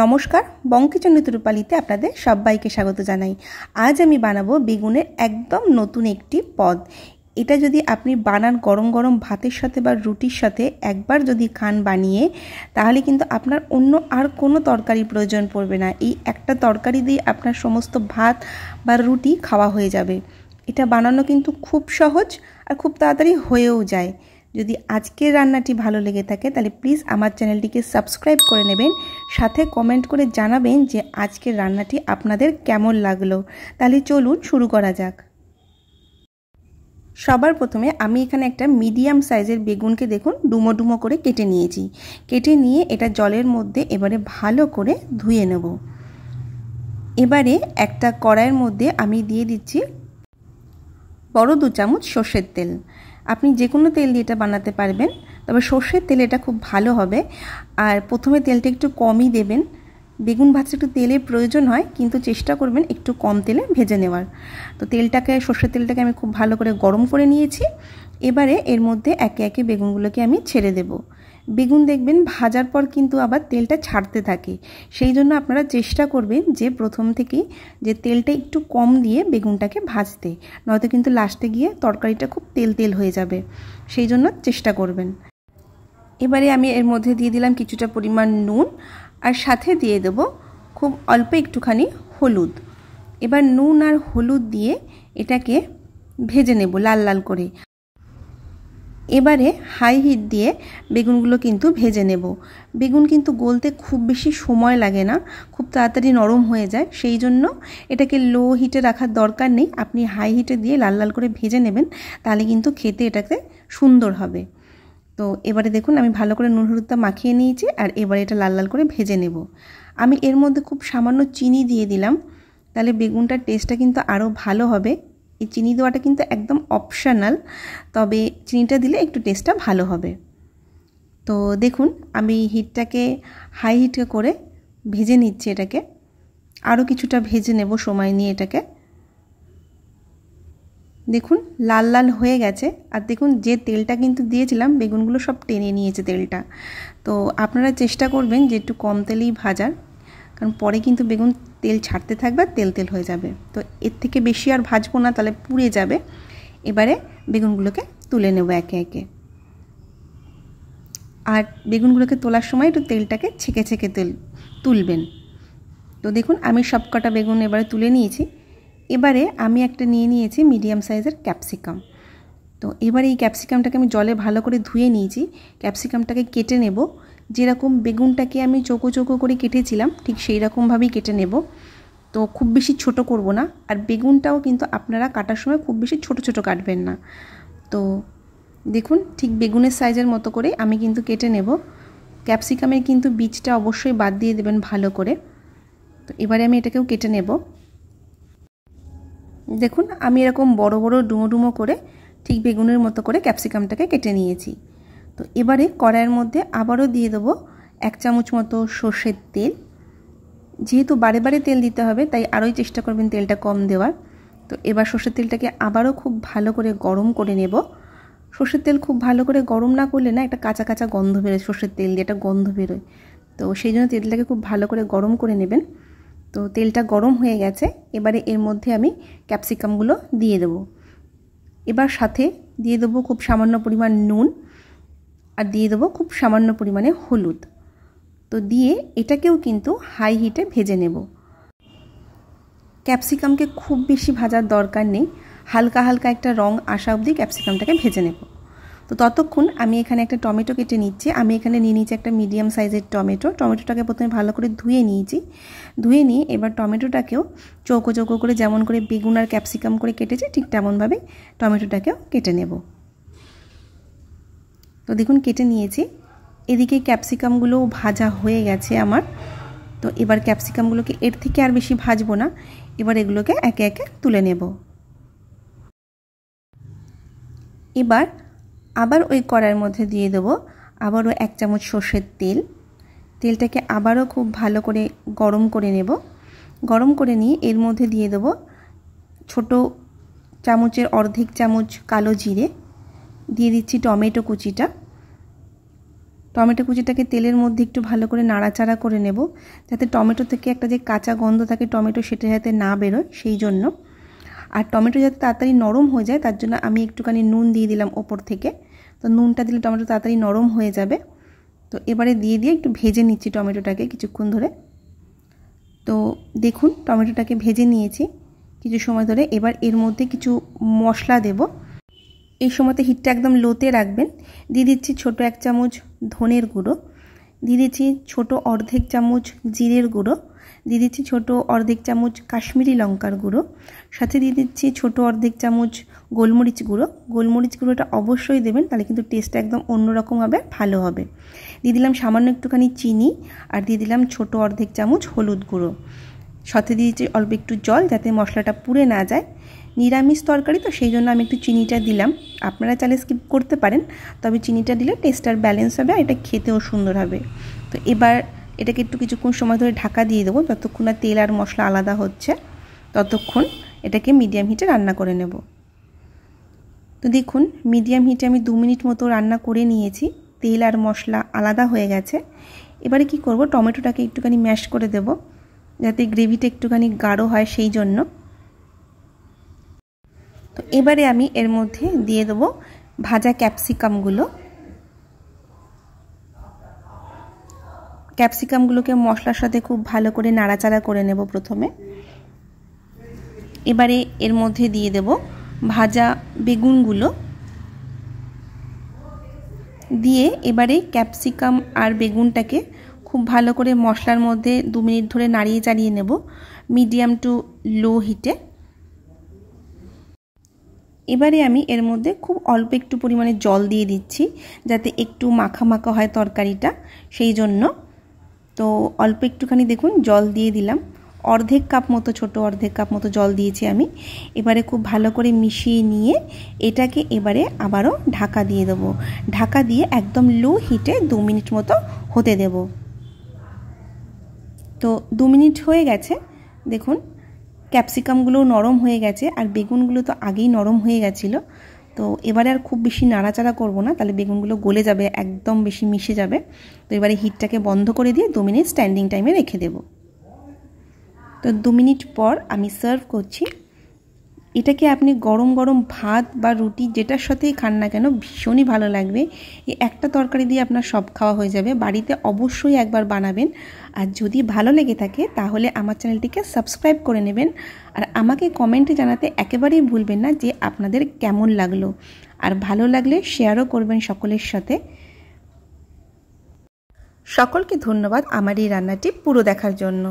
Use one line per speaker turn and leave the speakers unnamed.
নমস্কার, বঙ্কিচন্দ্র রূপালীতে আপনাদের সবাইকে স্বাগত জানাই। আজ আমি বানাবো বেগুনের একদম নতুন একটি পদ। এটা যদি আপনি বানান গরম গরম ভাতের সাথে বা রুটির সাথে একবার যদি খান বানিয়ে, তাহলে কিন্তু আপনার অন্য আর কোনো তরকারির প্রয়োজন পড়বে না। এই একটা তরকারি দিয়ে আপনার সমস্ত ভাত বা রুটি খাওয়া হয়ে যাবে। এটা বানানো কিন্তু খুব সহজ আর খুব তাড়াতাড়ি হয়েও যায়। যদি আজকের রান্নাটি ভালো লেগে থাকে তাহলে প্লিজ আমার চ্যানেলটিকে সাবস্ক্রাইব করে নেবেন, সাথে কমেন্ট করে জানাবেন যে আজকের রান্নাটি আপনাদের কেমন লাগলো। তাহলে চলুন শুরু করা যাক। সবার প্রথমে আমি এখানে একটা মিডিয়াম সাইজের বেগুনকে দেখুন ডুমো ডুমো করে কেটে নিয়েছি। কেটে নিয়ে এটা জলের মধ্যে এবারে ভালো করে ধুয়ে নেব। এবারে একটা কড়াইয়ের মধ্যে আমি দিয়ে দিচ্ছি বড় 2 চামচ সর্ষের তেল। আপনি যে কোনো তেল দিয়ে এটা বানাতে পারবেন, তবে সর্ষের তেল এটা খুব ভালো হবে। আর প্রথমে তেলটা একটু কমই দেবেন। বেগুন ভাজতে একটু তেলের প্রয়োজন হয়, কিন্তু চেষ্টা করবেন একটু কম তেলে ভেজে নেওয়ার। তো সর্ষের তেলটাকে আমি খুব ভালো করে গরম করে নিয়েছি। এবারে এর মধ্যে একে একে বেগুনগুলোকে আমি ছেড়ে দেব। বেগুন দেখবেন ভাজার পর কিন্তু আবার তেলটা ছাড়তে থাকে, সেই জন্য আপনারা চেষ্টা করবেন যে প্রথম থেকেই যে তেলটা একটু কম দিয়ে বেগুনটাকে ভাজতে, নয়তো কিন্তু লাস্টে গিয়ে তরকারিটা খুব তেল তেল হয়ে যাবে, সেই জন্য চেষ্টা করবেন। এবারে আমি এর মধ্যে দিয়ে দিলাম কিছুটা পরিমাণ নুন, আর সাথে দিয়ে দেব খুব অল্প একটুখানি হলুদ। এবার নুন আর হলুদ দিয়ে এটাকে ভেজে নেব লাল লাল করে। এবারে হাই হিট দিয়ে বেগুনগুলো কিন্তু ভেজে নেব। বেগুন কিন্তু গলতে খুব বেশি সময় লাগে না, খুব তাড়াতাড়ি নরম হয়ে যায়, সেই জন্য এটাকে লো হিটে রাখার দরকার নেই। আপনি হাই হিটে দিয়ে লাল লাল করে ভেজে নেবেন, তাহলে কিন্তু খেতে এটাতে সুন্দর হবে। তো এবারে দেখুন আমি ভালো করে নুন হলুদটা মাখিয়ে নিয়েছি, আর এবারে এটা লাল লাল করে ভেজে নেব। আমি এর মধ্যে খুব সামান্য চিনি দিয়ে দিলাম, তাহলে বেগুনটার টেস্টটা কিন্তু আরও ভালো হবে। এই চিনি দেওয়াটা কিন্তু একদম অপশনাল, তবে চিনিটা দিলে একটু টেস্টটা ভালো হবে। তো দেখুন আমি হিটটাকে হাই হিটে করে ভেজে নিচ্ছি। এটাকে আরও কিছুটা ভেজে নেব সময় নিয়ে। এটাকে দেখুন লাল লাল হয়ে গেছে, আর দেখুন যে তেলটা কিন্তু দিয়েছিলাম বেগুনগুলো সব টেনে নিয়েছে তেলটা। তো আপনারা চেষ্টা করবেন যে একটু কম তেলেই ভাজার, কারণ পরে কিন্তু বেগুন তেল ছাড়তে থাকবে আর তেল তেল হয়ে যাবে। তো এর থেকে বেশি আর ভাজবো না, তাহলে পুড়ে যাবে। এবারে বেগুনগুলোকে তুলে নেব একে একে। আর বেগুনগুলোকে তোলার সময় একটু তেলটাকে ছেঁকে ছেঁকে তুলবেন। তো দেখুন আমি সবকটা বেগুন এবারে তুলে নিয়েছি। এবারে আমি একটা নিয়ে নিয়েছি মিডিয়াম সাইজের ক্যাপসিকাম। তো এবারে এই ক্যাপসিকামটাকে আমি জলে ভালো করে ধুয়ে নিয়েছি। ক্যাপসিকামটাকে কেটে নেব। যেরকম বেগুনটাকে আমি চৌকো চৌকো করে কেটেছিলাম ঠিক সেই রকমভাবেই কেটে নেব। তো খুব বেশি ছোট করব না, আর বেগুনটাও কিন্তু আপনারা কাটার সময় খুব বেশি ছোট ছোট কাটবেন না। তো দেখুন ঠিক বেগুনের সাইজের মতো করে আমি কিন্তু কেটে নেব। ক্যাপসিকামের কিন্তু বীজটা অবশ্যই বাদ দিয়ে দেবেন ভালো করে। তো এবারে আমি এটাকেও কেটে নেব। দেখুন আমি এরকম বড় বড় ডুমো ডুমো করে ঠিক বেগুনের মতো করে ক্যাপসিকামটাকে কেটে নিয়েছি। তো এবারে কড়াইয়ের মধ্যে আবারও দিয়ে দেবো 1 চামচ মতো সর্ষের তেল। যেহেতু বারে বারে তেল দিতে হবে, তাই আরোই চেষ্টা করবেন তেলটা কম দেওয়ার। তো এবার সর্ষের তেলটাকে আবারও খুব ভালো করে গরম করে নেব। সর্ষের তেল খুব ভালো করে গরম না করলে না একটা কাঁচা কাঁচা গন্ধ বেরোয়, সর্ষের তেল দিয়ে একটা গন্ধ বেরোয়। তো সেই জন্য তেলটাকে খুব ভালো করে গরম করে নেবেন। তো তেলটা গরম হয়ে গেছে, এবারে এর মধ্যে আমি ক্যাপসিকামগুলো দিয়ে দেবো। এবার সাথে দিয়ে দেবো খুব সামান্য পরিমাণ নুন, আর দিয়ে দেবো খুব সামান্য পরিমাণে হলুদ। তো দিয়ে এটাকেও কিন্তু হাই হিটে ভেজে নেব। ক্যাপসিকামকে খুব বেশি ভাজার দরকার নেই, হালকা হালকা একটা রং আসা অবধি ক্যাপসিকামটাকে ভেজে নেব। তো ততক্ষণ আমি এখানে একটা টমেটো কেটে নিচ্ছি। আমি এখানে নিয়ে নিয়েছি একটা মিডিয়াম সাইজের টমেটোটাকে প্রথমে ভালো করে ধুয়ে নিয়েছি। ধুয়ে নিয়ে এবার টমেটোটাকেও চৌকো চৌকো করে যেমন করে বেগুন আর ক্যাপসিকাম করে কেটেছি ঠিক তেমনভাবে টমেটোটাকেও কেটে নেব। তো দেখুন কেটে নিয়েছি। এদিকে ক্যাপসিকামগুলো ভাজা হয়ে গেছে আমার। তো এবার ক্যাপসিকামগুলোকে এর থেকে আর বেশি ভাজবো না, এবার এগুলোকে একে একে তুলে নেব। এবার আবার ওই কড়াইয়ের মধ্যে দিয়ে দেবো আবারও 1 চামচ সর্ষের তেল। তেলটাকে আবারও খুব ভালো করে গরম করে নেব। গরম করে নিয়ে এর মধ্যে দিয়ে দেবো ছোট চামচের অর্ধেক চামচ কালো জিরে, দিয়ে দিচ্ছি টমেটো কুচিটা, টমেটো কুচিটাকে তেলের মধ্যে একটু ভালো করে নাড়াচাড়া করে নেব, যাতে টমেটো থেকে একটা যে কাঁচা গন্ধ থাকে টমেটো সেটা যাতে না বেরোয় সেই জন্য। আর টমেটো যাতে তাড়াতাড়ি নরম হয়ে যায় তার জন্য আমি একটুখানি নুন দিয়ে দিলাম ওপর থেকে। তো নুনটা দিলে টমেটো তাড়াতাড়ি নরম হয়ে যাবে। তো এবারে দিয়ে একটু ভেজে নিচ্ছি টমেটোটাকে কিছুক্ষণ ধরে। তো দেখুন টমেটোটাকে ভেজে নিয়েছি কিছু সময় ধরে। এবার এর মধ্যে কিছু মশলা দেব। এই সময়তে হিটটা একদম লোতে রাখবেন। দিয়ে দিচ্ছি ছোটো 1 চামচ ধনের গুঁড়ো, দিয়ে দিচ্ছি ছোটো অর্ধেক চামচ জিরের গুঁড়ো, দিয়ে দিচ্ছি ছোটো অর্ধেক চামচ কাশ্মীরি লঙ্কার গুঁড়ো, সাথে দিয়ে দিচ্ছি ছোটো অর্ধেক চামচ গোলমরিচ গুঁড়ো। গোলমরিচ গুঁড়োটা অবশ্যই দেবেন, তাহলে কিন্তু টেস্টটা একদম অন্যরকম হবে, ভালো হবে। দিয়ে দিলাম সামান্য একটুখানি চিনি, আর দিয়ে দিলাম ছোটো অর্ধেক চামচ হলুদ গুঁড়ো, সাথে দিয়েছি অল্প একটু জল যাতে মশলাটা পুড়ে না যায়। নিরামিষ তরকারি তো সেই জন্য আমি একটু চিনিটা দিলাম, আপনারা চাইলে স্কিপ করতে পারেন, তবে চিনিটা দিলে টেস্টটার ব্যালেন্স হবে আর এটা খেতেও সুন্দর হবে। তো এবার এটাকে একটু কিছুক্ষণ সময় ধরে ঢাকা দিয়ে দেবো, যতক্ষণ না তেল আর মশলা আলাদা হচ্ছে ততক্ষণ এটাকে মিডিয়াম হিটে রান্না করে নেব। তো দেখুন মিডিয়াম হিটে আমি 2 মিনিট মতো রান্না করে নিয়েছি, তেল আর মশলা আলাদা হয়ে গেছে। এবারে কি করব, টমেটোটাকে একটুখানি ম্যাশ করে দেব যাতে গ্রেভিটা একটুখানি গাঢ় হয় সেই জন্য। তো এবারে আমি এর মধ্যে দিয়ে দেবো ভাজা ক্যাপসিকামগুলো। ক্যাপসিকামগুলোকে মশলার সাথে খুব ভালো করে নাড়াচাড়া করে নেব প্রথমে। এবারে এর মধ্যে দিয়ে দেব ভাজা বেগুনগুলো, দিয়ে এবারে ক্যাপসিকাম আর বেগুনটাকে খুব ভালো করে মশলার মধ্যে 2 মিনিট ধরে নাড়িয়ে চাড়িয়ে নেব মিডিয়াম টু লো হিটে। এবারে আমি এর মধ্যে খুব অল্প একটু পরিমাণে জল দিয়ে দিচ্ছি যাতে একটু মাখা মাখা হয় তরকারিটা সেই জন্য। তো অল্প একটুখানি দেখুন জল দিয়ে দিলাম, অর্ধেক কাপ মতো, ছোটো অর্ধেক কাপ মতো জল দিয়েছি আমি। এবারে খুব ভালো করে মিশিয়ে নিয়ে এটাকে এবারে আবারও ঢাকা দিয়ে দেবো। ঢাকা দিয়ে একদম লো হিটে 2 মিনিট মতো হতে দেব। তো 2 মিনিট হয়ে গেছে, দেখুন ক্যাপসিকামগুলো নরম হয়ে গেছে আর বেগুনগুলো তো আগেই নরম হয়ে গেছিলো। তো এবারে আর খুব বেশি নাড়াচাড়া করব না, তাহলে বেগুনগুলো গলে যাবে, একদম বেশি মিশে যাবে। তো এবারে হিটটাকে বন্ধ করে দিয়ে 2 মিনিট স্ট্যান্ডিং টাইমে রেখে দেব। তো 2 মিনিট পর আমি সার্ভ করছি। এটাকে আপনি গরম গরম ভাত বা রুটি যেটার সাথেই খান না কেন ভীষণই ভালো লাগবে। এই একটা তরকারি দিয়ে আপনার সব খাওয়া হয়ে যাবে। বাড়িতে অবশ্যই একবার বানাবেন, আর যদি ভালো লেগে থাকে তাহলে আমার চ্যানেলটিকে সাবস্ক্রাইব করে নেবেন, আর আমাকে কমেন্টে জানাতে একেবারেই ভুলবেন না যে আপনাদের কেমন লাগলো, আর ভালো লাগলে শেয়ারও করবেন সকলের সাথে। সকলকে ধন্যবাদ আমার এই রান্নাটি পুরো দেখার জন্য।